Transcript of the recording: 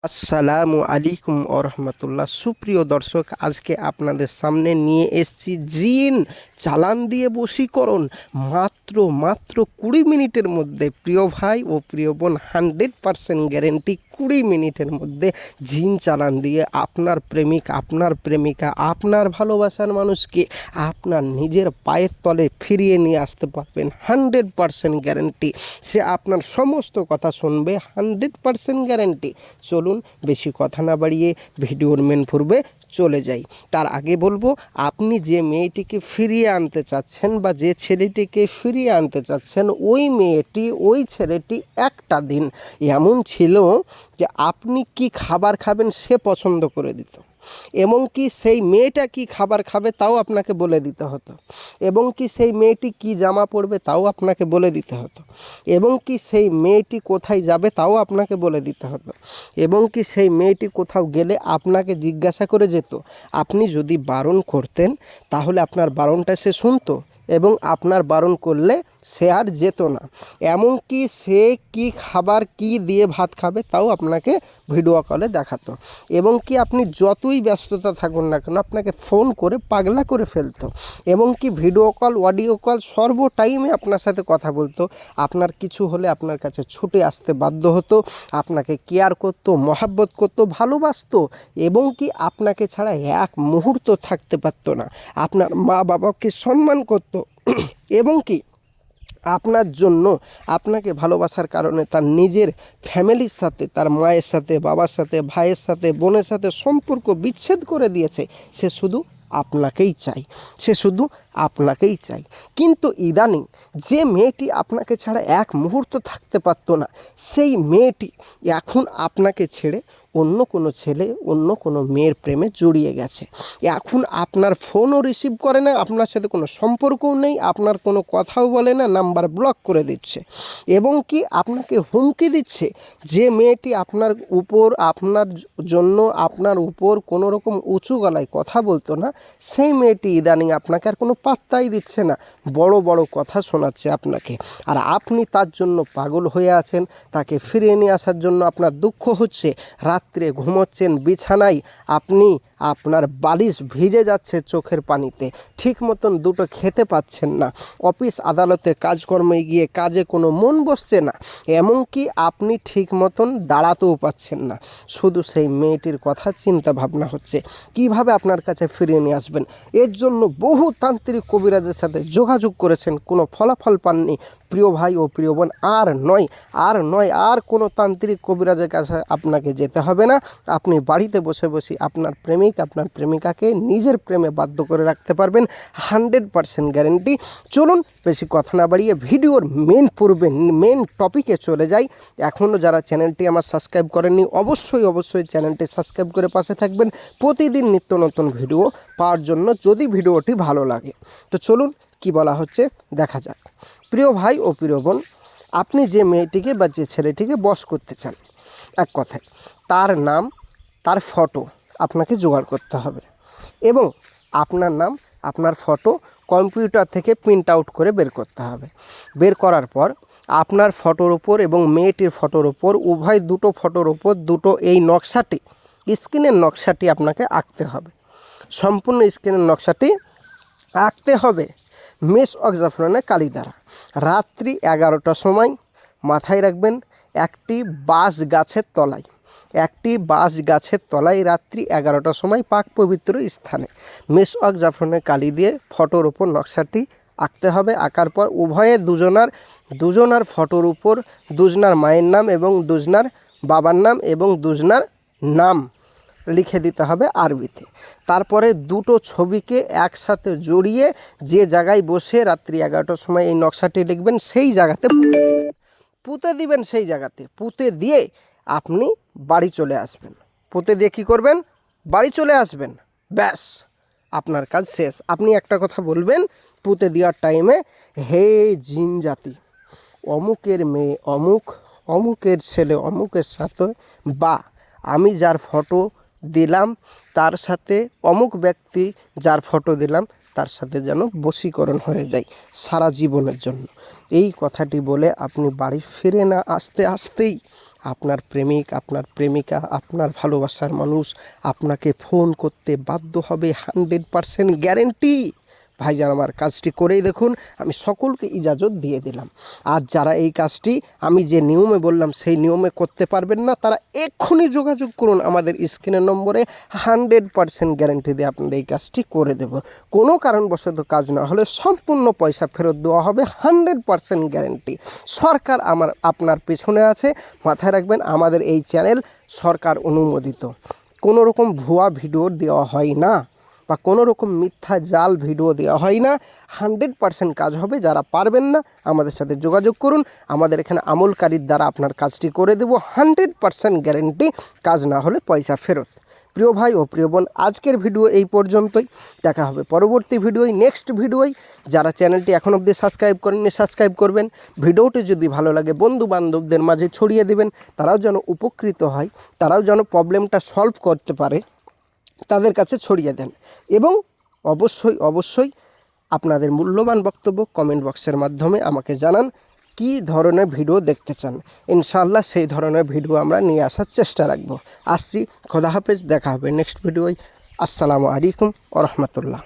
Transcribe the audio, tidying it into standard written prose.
আসসালামু আলাইকুম ওরহমতুল্লাহ। সুপ্রিয় দর্শক, আজকে আপনাদের সামনে নিয়ে এসেছি জিন চালান দিয়ে বশীকরণ। মাত্র 20 মিনিটের মধ্যে প্রিয় ভাই ও প্রিয় বোন, 100% গ্যারেন্টি। 20 মিনিটের মধ্যে জিন চালান দিয়ে আপনার প্রেমিক, আপনার প্রেমিকা, আপনার ভালোবাসার মানুষকে আপনার নিজের পায়ের তলে ফিরিয়ে নিয়ে আসতে পারবেন। 100% গ্যারেন্টি। সে আপনার সমস্ত কথা শুনবে, 100% গ্যারেন্টি। চলুন বেশি কথা না বাড়িয়ে ভিডিওর মেন পূর্বে চলে যাই। তার আগে বলবো, আপনি যে মেয়েটিকে ফিরিয়ে আনতে চাচ্ছেন বা যে ছেলেটিকে ফিরিয়ে আনতে চাচ্ছেন, ওই মেয়েটি ওই ছেলেটি একটা দিন এমন ছিল যে আপনি কি খাবার খাবেন সে পছন্দ করে দিত, এবং কি সেই মেয়েটা কি খাবার খাবে তাও আপনাকে বলে দিতে হতো, এবং কি সেই মেয়েটি কি জামা পরবে তাও আপনাকে বলে দিতে হতো, এবং কি সেই মেয়েটি কোথায় যাবে তাও আপনাকে বলে দিতে হতো, এবং কি সেই মেয়েটি কোথাও গেলে আপনাকে জিজ্ঞাসা করে যেত। আপনি যদি বারণ করতেন তাহলে আপনার বারণটা সে শুনতো, এবং আপনার বারণ করলে সে আর যেত না। এমনকি সে কি খাবার কি দিয়ে ভাত খাবে তাও আপনাকে ভিডিও কলে দেখাতো, এবং কি আপনি যতই ব্যস্ততা থাকুন না কেন আপনাকে ফোন করে পাগলা করে ফেলতো, এবং কি ভিডিও কল, অডিও কল সর্ব টাইমে আপনার সাথে কথা বলতো। আপনার কিছু হলে আপনার কাছে ছুটে আসতে বাধ্য হতো, আপনাকে কেয়ার করতো, মহাব্বত করতো, ভালোবাসতো, এবং কি আপনাকে ছাড়া এক মুহূর্ত থাকতে পারতো না। আপনার মা বাবাকে সম্মান করতো, এবং কি আপনার জন্য, আপনাকে ভালোবাসার কারণে তার নিজের ফ্যামিলির সাথে, তার মায়ের সাথে, বাবার সাথে, ভাইয়ের সাথে, বোনের সাথে সম্পর্ক বিচ্ছেদ করে দিয়েছে। সে শুধু আপনাকেই চাই, সে শুধু আপনাকেই চাই। কিন্তু ইদানিং যে মেয়েটি আপনাকে ছাড়া এক মুহূর্ত থাকতে পারতো না, সেই মেয়েটি এখন আপনাকে ছেড়ে অন্য কোনো ছেলে, অন্য কোনো মেয়ের প্রেমে জড়িয়ে গেছে। এখন আপনার ফোনও রিসিভ করে না, আপনার সাথে কোনো সম্পর্কও নেই, আপনার কোনো কথাও বলে না, নাম্বার ব্লক করে দিচ্ছে, এবং কি আপনাকে হুমকি দিচ্ছে। যে মেয়েটি আপনার উপর, আপনার জন্য, আপনার উপর কোনো রকম উঁচু গলায় কথা বলতো না, সেই মেয়েটি ইদানিং আপনাকে আর কোনো পাত্তাই দিচ্ছে না, বড় বড় কথা শোনাচ্ছে আপনাকে। আর আপনি তার জন্য পাগল হয়ে আছেন, তাকে ফিরিয়ে নিয়ে আসার জন্য আপনার দুঃখ হচ্ছে। রাত্রে ঘুমোচ্ছেন বিছানায়, আপনি, আপনার বালিশ ভিজে যাচ্ছে চোখের পানিতে, ঠিক মতন দুটো খেতে পাচ্ছেন না, অফিস আদালতে কাজকর্মে গিয়ে কাজে কোনো মন বসছে না, এমনকি আপনি ঠিক মতন দাঁড়াতেও পাচ্ছেন না। শুধু সেই মেয়েটির কথা চিন্তা ভাবনা হচ্ছে কিভাবে আপনার কাছে ফিরিয়ে নিয়ে আসবেন। এর জন্য বহু তান্ত্রিক কবিরাজের সাথে যোগাযোগ করেছেন, কোনো ফলাফল পাননি। প্রিয় ভাই ও প্রিয় বোন, আর কোনো তান্ত্রিক কবিরাজের কাছে আপনাকে যেতে হবে না। আপনি বাড়িতে বসে বসে আপনার প্রেমিক, আপনার প্রেমিকাকে নিজের প্রেমে বাধ্য করে রাখতে পারবেন। 100% গ্যারেন্টি। চলুন বেশি কথা না বাড়িয়ে ভিডিওর মেন টপিকে চলে যাই। এখনও যারা চ্যানেলটি আমার সাবস্ক্রাইব করেননি, অবশ্যই চ্যানেলটি সাবস্ক্রাইব করে পাশে থাকবেন প্রতিদিন নিত্য নতুন ভিডিও পাওয়ার জন্য, যদি ভিডিওটি ভালো লাগে। তো চলুন কি বলা হচ্ছে দেখা যাক। প্রিয় ভাই ও প্রিয় বোন, আপনি যে মেয়েটিকে বা যে ছেলেটিকে বশ করতে চান, এক কথায় তার নাম, তার ফটো আপনাকে জোগাড় করতে হবে, এবং আপনার নাম, আপনার ফটো কম্পিউটার থেকে প্রিন্ট আউট করে বের করতে হবে। বের করার পর আপনার ফটোর ওপর এবং মেয়েটির ফটোর ওপর, উভয় দুটো ফটোর ওপর দুটো এই নকশাটি, স্ক্রিনের নকশাটি আপনাকে আঁকতে হবে। সম্পূর্ণ স্ক্রিনের নকশাটি আঁকতে হবে মেষ অক্সাফরনের কালি দ্বারা। রাত্রি 11টার সময়, মাথায় রাখবেন, একটি বাঁশ গাছের তলায় রাত্রি 11টার সময় পাক পবিত্র স্থানে মেষ অক্সাফরনের কালি দিয়ে ফটোর ওপর নকশাটি আঁকতে হবে। আঁকার পর উভয়ে দুজনার ফটোর উপর দুজনার মায়ের নাম এবং দুজনার বাবার নাম এবং দুজনার নাম লিখে দিতে হবে আরবিতে। তারপরে দুটো ছবিকে একসাথে জড়িয়ে যে জায়গায় বসে রাত্রি 11টার সময় এই নকশাটি লিখবেন, সেই জায়গাতে পুঁতে দিবেন। সেই জায়গাতে পুঁতে দিয়ে আপনি বাড়ি চলে আসবেন। পুঁতে দিয়ে কী করবেন? বাড়ি চলে আসবেন। ব্যাস, আপনার কাজ শেষ। আপনি একটা কথা বলবেন পুঁতে দেওয়ার টাইমে, হে জিন জাতি, অমুকের মেয়ে অমুক, অমুকের ছেলে অমুকের সাথে, বা আমি যার ফটো দিলাম তার সাথে, অমুক ব্যক্তি যার ফটো দিলাম তার সাথে যেন বশীকরণ হয়ে যায় সারা জীবনের জন্য। এই কথাটি বলে আপনি বাড়ি ফিরে না আসতেই আপনার প্রেমিক, আপনার প্রেমিকা, আপনার ভালোবাসার মানুষ আপনাকে ফোন করতে বাধ্য হবে, 100% গ্যারেন্টি। ভাইজান আমার কাজটি করেই দেখুন, আমি সকলকে ইজাজত দিয়ে দিলাম। আর যারা এই কাজটি আমি যে নিয়মে বললাম সেই নিয়মে করতে পারবেন না, তারা এক্ষুনি যোগাযোগ করুন আমাদের স্ক্রিনের নম্বরে, 100% গ্যারেন্টি দিয়ে আপনার এই কাজটি করে দেব। কোনো কারণবশত কাজ না হলে সম্পূর্ণ পয়সা ফেরত দেওয়া হবে, 100% গ্যারেন্টি। সরকার আপনার পেছনে আছে, মাথায় রাখবেন আমাদের এই চ্যানেল সরকার অনুমোদিত। কোনো রকম ভুয়া ভিডিও দেওয়া হয় না বা কোনো রকম মিথ্যা জাল ভিডিও দেওয়া হয় না। 100% কাজ হবে। যারা পারবেন না আমাদের সাথে যোগাযোগ করুন, আমাদের এখানে আমলকারীর দ্বারা আপনার কাজটি করে দেব, 100% গ্যারেন্টি। কাজ না হলে পয়সা ফেরত। প্রিয় ভাই ও প্রিয় বোন, আজকের ভিডিও এই পর্যন্তই। দেখা হবে পরবর্তী ভিডিওয়, নেক্সট ভিডিওয়। যারা চ্যানেলটি এখন অবধি সাবস্ক্রাইব করেননি সাবস্ক্রাইব করবেন। ভিডিওটি যদি ভালো লাগে বন্ধু বান্ধবদের মাঝে ছড়িয়ে দেবেন, তারাও যেন উপকৃত হয়, তারাও যেন প্রবলেমটা সলভ করতে পারে, তাদের কাছে ছড়িয়ে দেন। এবং অবশ্যই আপনাদের মূল্যবান বক্তব্য কমেন্ট বক্সের মাধ্যমে আমাকে জানান কী ধরনের ভিডিও দেখতে চান। ইনশাআল্লাহ সেই ধরনের ভিডিও আমরা নিয়ে আসার চেষ্টা রাখবো। আসছি, খোদা হাফেজ, দেখা হবে নেক্সট ভিডিওয়। আসসালামু আলাইকুম ওয়া রাহমাতুল্লাহ।